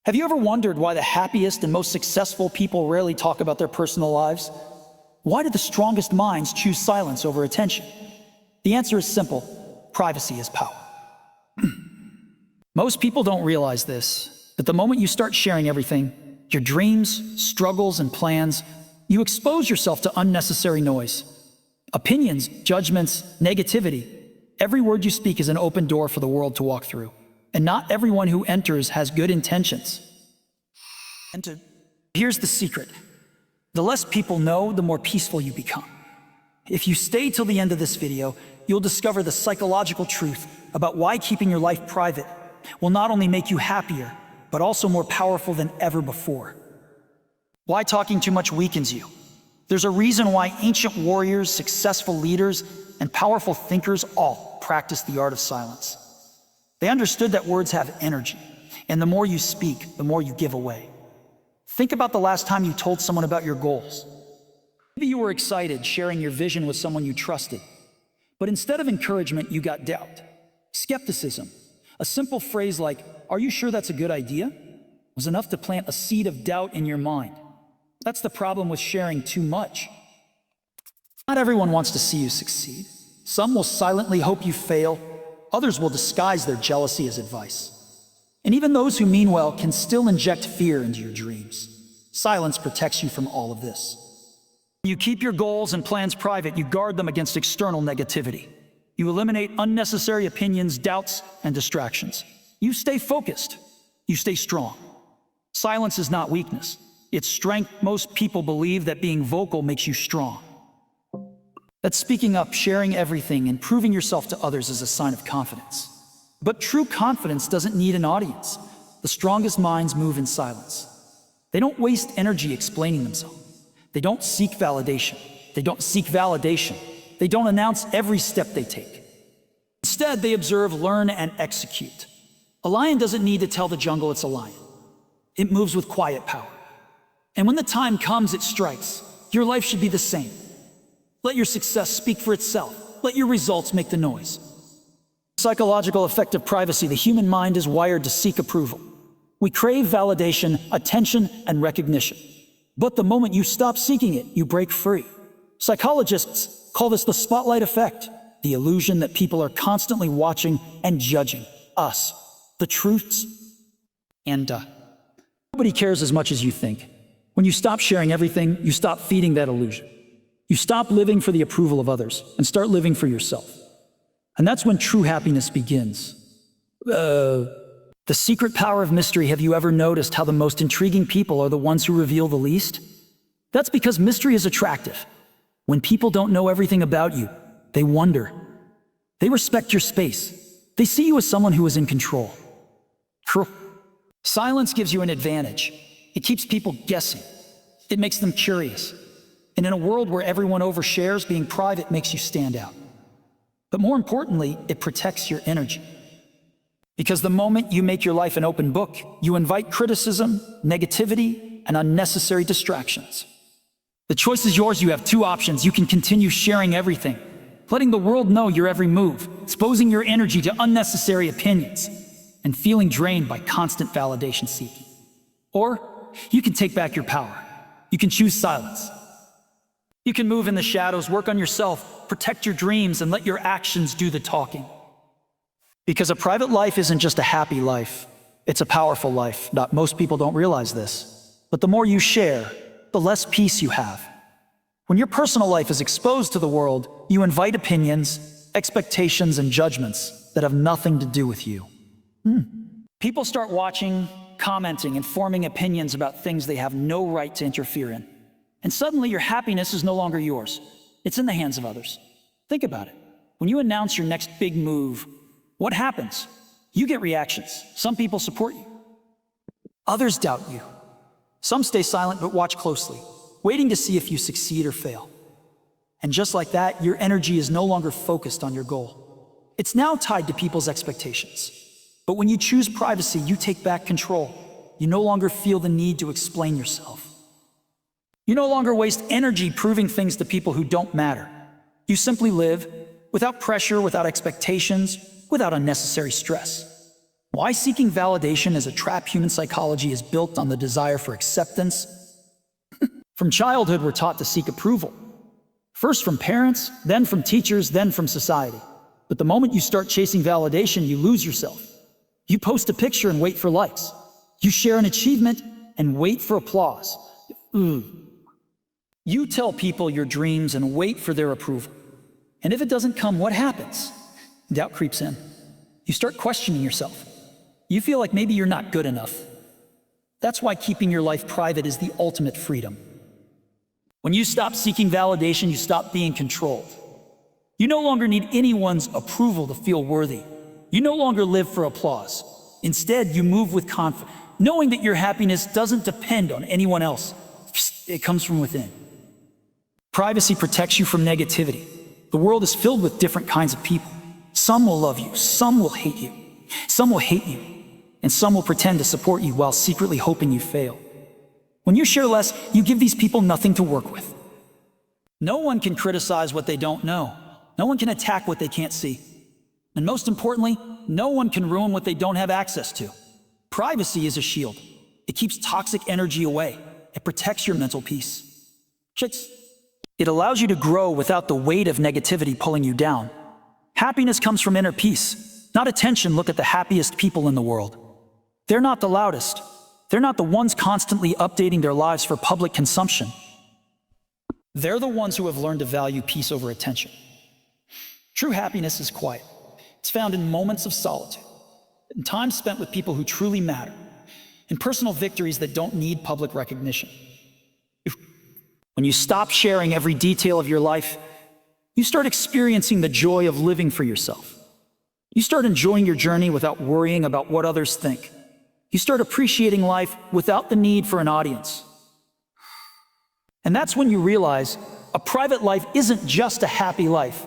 Have you ever wondered why the happiest and most successful people rarely talk about their personal lives? Why do the strongest minds choose silence over attention? The answer is simple: privacy is power. Most people don't realize this, but the moment you start sharing everything, your dreams, struggles, and plans, you expose yourself to unnecessary noise. Opinions, judgments, negativity. Every word you speak is an open door for the world to walk through. And not everyone who enters has good intentions. Here's the secret. The less people know, the more peaceful you become. If you stay till the end of this video, you'll discover the psychological truth about why keeping your life private will not only make you happier, but also more powerful than ever before. Why talking too much weakens you. There's a reason why ancient warriors, successful leaders, and powerful thinkers all practiced the art of silence. They understood that words have energy, and the more you speak, the more you give away. Think about the last time you told someone about your goals. Maybe you were excited sharing your vision with someone you trusted, but instead of encouragement, you got doubt, skepticism. A simple phrase like, "Are you sure that's a good idea?" was enough to plant a seed of doubt in your mind. That's the problem with sharing too much. Not everyone wants to see you succeed. Some will silently hope you fail. Others will disguise their jealousy as advice. And even those who mean well can still inject fear into your dreams. Silence protects you from all of this. You keep your goals and plans private. You guard them against external negativity. You eliminate unnecessary opinions, doubts, and distractions. You stay focused. You stay strong. Silence is not weakness. It's strength. Most people believe that being vocal makes you strong. That speaking up, sharing everything, and proving yourself to others is a sign of confidence. But true confidence doesn't need an audience. The strongest minds move in silence. They don't waste energy explaining themselves. They don't seek validation. They don't announce every step they take. Instead, they observe, learn, and execute. A lion doesn't need to tell the jungle it's a lion. It moves with quiet power. And when the time comes, it strikes. Your life should be the same. Let your success speak for itself. Let your results make the noise. Psychological effect of privacy. The human mind is wired to seek approval. We crave validation, attention, and recognition. But the moment you stop seeking it, you break free. Psychologists call this the spotlight effect, the illusion that people are constantly watching and judging us, the truths, and nobody cares as much as you think. When you stop sharing everything, you stop feeding that illusion. You stop living for the approval of others and start living for yourself. And that's when true happiness begins. The secret power of mystery. Have you ever noticed how the most intriguing people are the ones who reveal the least? That's because mystery is attractive. When people don't know everything about you, they wonder. They respect your space. They see you as someone who is in control. Silence gives you an advantage. It keeps people guessing. It makes them curious. And in a world where everyone overshares, being private makes you stand out. But more importantly, it protects your energy. Because the moment you make your life an open book, you invite criticism, negativity, and unnecessary distractions. The choice is yours. You have two options. You can continue sharing everything, letting the world know your every move, exposing your energy to unnecessary opinions, and feeling drained by constant validation seeking. Or you can take back your power. You can choose silence. You can move in the shadows, work on yourself, protect your dreams, and let your actions do the talking. Because a private life isn't just a happy life, it's a powerful life. Most people don't realize this. But the more you share, the less peace you have. When your personal life is exposed to the world, you invite opinions, expectations, and judgments that have nothing to do with you. People start watching, commenting, and forming opinions about things they have no right to interfere in. And suddenly your happiness is no longer yours. It's in the hands of others. Think about it. When you announce your next big move, what happens? You get reactions. Some people support you. Others doubt you. Some stay silent but watch closely, waiting to see if you succeed or fail. And just like that, your energy is no longer focused on your goal. It's now tied to people's expectations. But when you choose privacy, you take back control. You no longer feel the need to explain yourself. You no longer waste energy proving things to people who don't matter. You simply live without pressure, without expectations, without unnecessary stress. Why seeking validation as a trap human psychology is built on the desire for acceptance. From childhood, we're taught to seek approval. First from parents, then from teachers, then from society. But the moment you start chasing validation, you lose yourself. You post a picture and wait for likes. You share an achievement and wait for applause. You tell people your dreams and wait for their approval. And if it doesn't come, what happens? Doubt creeps in. You start questioning yourself. You feel like maybe you're not good enough. That's why keeping your life private is the ultimate freedom. When you stop seeking validation, you stop being controlled. You no longer need anyone's approval to feel worthy. You no longer live for applause. Instead, you move with confidence, knowing that your happiness doesn't depend on anyone else. It comes from within. Privacy protects you from negativity. The world is filled with different kinds of people. Some will love you, some will hate you. Some will hate you, and some will pretend to support you while secretly hoping you fail. When you share less, you give these people nothing to work with. No one can criticize what they don't know. No one can attack what they can't see. And most importantly, no one can ruin what they don't have access to. Privacy is a shield. It keeps toxic energy away. It protects your mental peace. Chicks, it allows you to grow without the weight of negativity pulling you down. Happiness comes from inner peace, not attention. Look at the happiest people in the world. They're not the loudest. They're not the ones constantly updating their lives for public consumption. They're the ones who have learned to value peace over attention. True happiness is quiet. It's found in moments of solitude, in time spent with people who truly matter, in personal victories that don't need public recognition. When you stop sharing every detail of your life, you start experiencing the joy of living for yourself. You start enjoying your journey without worrying about what others think. You start appreciating life without the need for an audience. And that's when you realize a private life isn't just a happy life.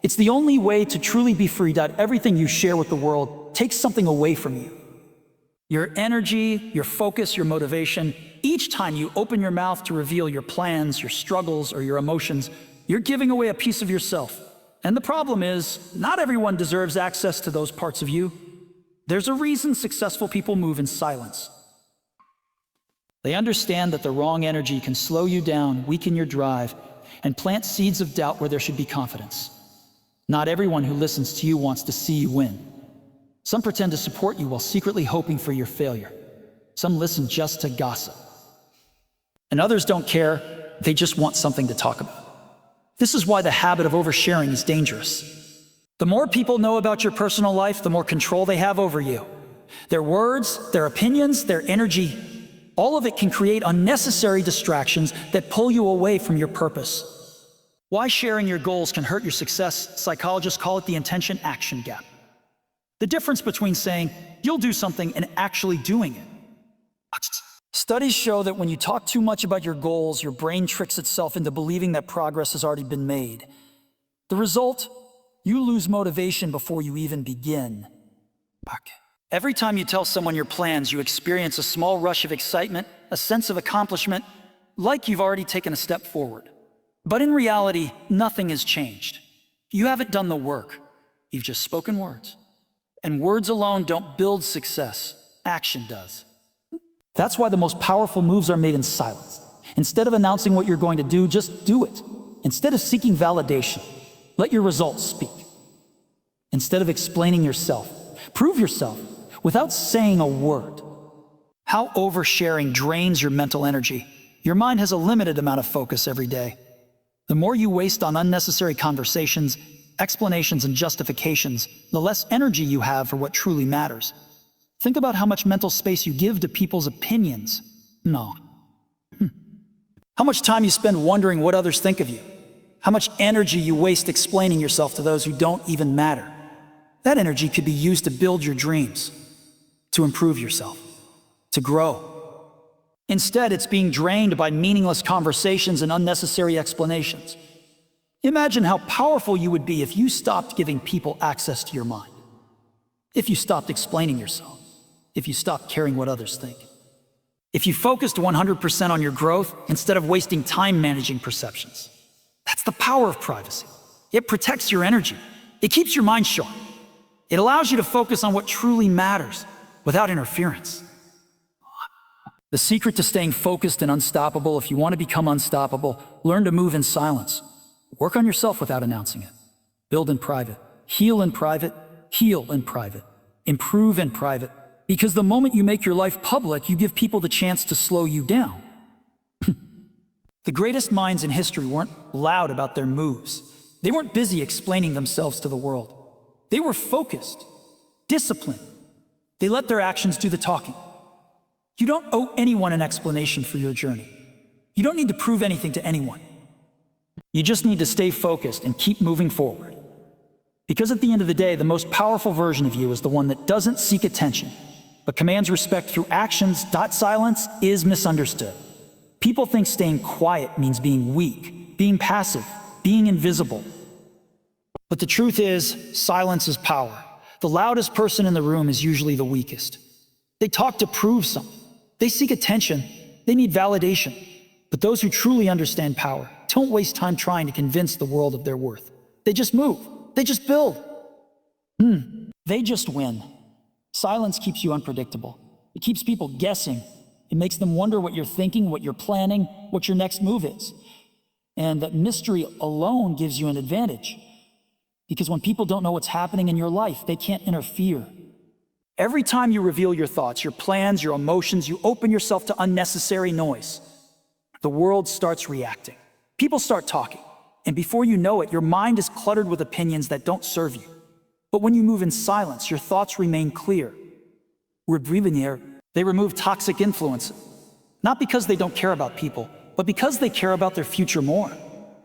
It's the only way to truly be free. Everything you share with the world takes something away from you. Your energy, your focus, your motivation. Each time you open your mouth to reveal your plans, your struggles, or your emotions, you're giving away a piece of yourself. And the problem is, not everyone deserves access to those parts of you. There's a reason successful people move in silence. They understand that the wrong energy can slow you down, weaken your drive, and plant seeds of doubt where there should be confidence. Not everyone who listens to you wants to see you win. Some pretend to support you while secretly hoping for your failure. Some listen just to gossip. And others don't care, they just want something to talk about. This is why the habit of oversharing is dangerous. The more people know about your personal life, the more control they have over you. Their words, their opinions, their energy, all of it can create unnecessary distractions that pull you away from your purpose. Why sharing your goals can hurt your success, psychologists call it the intention-action gap. The difference between saying, you'll do something, and actually doing it. Studies show that when you talk too much about your goals, your brain tricks itself into believing that progress has already been made. The result? You lose motivation before you even begin. Every time you tell someone your plans, you experience a small rush of excitement, a sense of accomplishment, like you've already taken a step forward. But in reality, nothing has changed. You haven't done the work. You've just spoken words. And words alone don't build success. Action does. That's why the most powerful moves are made in silence. Instead of announcing what you're going to do, just do it. Instead of seeking validation, let your results speak. Instead of explaining yourself, prove yourself without saying a word. How oversharing drains your mental energy. Your mind has a limited amount of focus every day. The more you waste on unnecessary conversations, explanations, and justifications, the less energy you have for what truly matters. Think about how much mental space you give to people's opinions. No. How much time you spend wondering what others think of you. How much energy you waste explaining yourself to those who don't even matter. That energy could be used to build your dreams, to improve yourself, to grow. Instead, it's being drained by meaningless conversations and unnecessary explanations. Imagine how powerful you would be if you stopped giving people access to your mind. If you stopped explaining yourself. If you stopped caring what others think. If you focused 100% on your growth instead of wasting time managing perceptions. That's the power of privacy. It protects your energy. It keeps your mind sharp. It allows you to focus on what truly matters without interference. The secret to staying focused and unstoppable: if you want to become unstoppable, learn to move in silence. Work on yourself without announcing it. Build in private. Heal in private. Heal in private. Improve in private. Because the moment you make your life public, you give people the chance to slow you down. The greatest minds in history weren't loud about their moves. They weren't busy explaining themselves to the world. They were focused, disciplined. They let their actions do the talking. You don't owe anyone an explanation for your journey. You don't need to prove anything to anyone. You just need to stay focused and keep moving forward. Because at the end of the day, the most powerful version of you is the one that doesn't seek attention, but commands respect through actions. Silence is misunderstood. People think staying quiet means being weak, being passive, being invisible. But the truth is, silence is power. The loudest person in the room is usually the weakest. They talk to prove something. They seek attention. They need validation. But those who truly understand power don't waste time trying to convince the world of their worth. They just move. They just build. They just win. Silence keeps you unpredictable. It keeps people guessing. It makes them wonder what you're thinking, what you're planning, what your next move is. And that mystery alone gives you an advantage. Because when people don't know what's happening in your life, they can't interfere. Every time you reveal your thoughts, your plans, your emotions, you open yourself to unnecessary noise. The world starts reacting. People start talking. And before you know it, your mind is cluttered with opinions that don't serve you. But when you move in silence, your thoughts remain clear. They remove toxic influences. Not because they don't care about people, but because they care about their future more.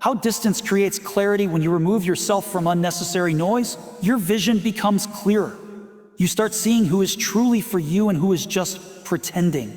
How distance creates clarity: when you remove yourself from unnecessary noise, your vision becomes clearer. You start seeing who is truly for you and who is just pretending.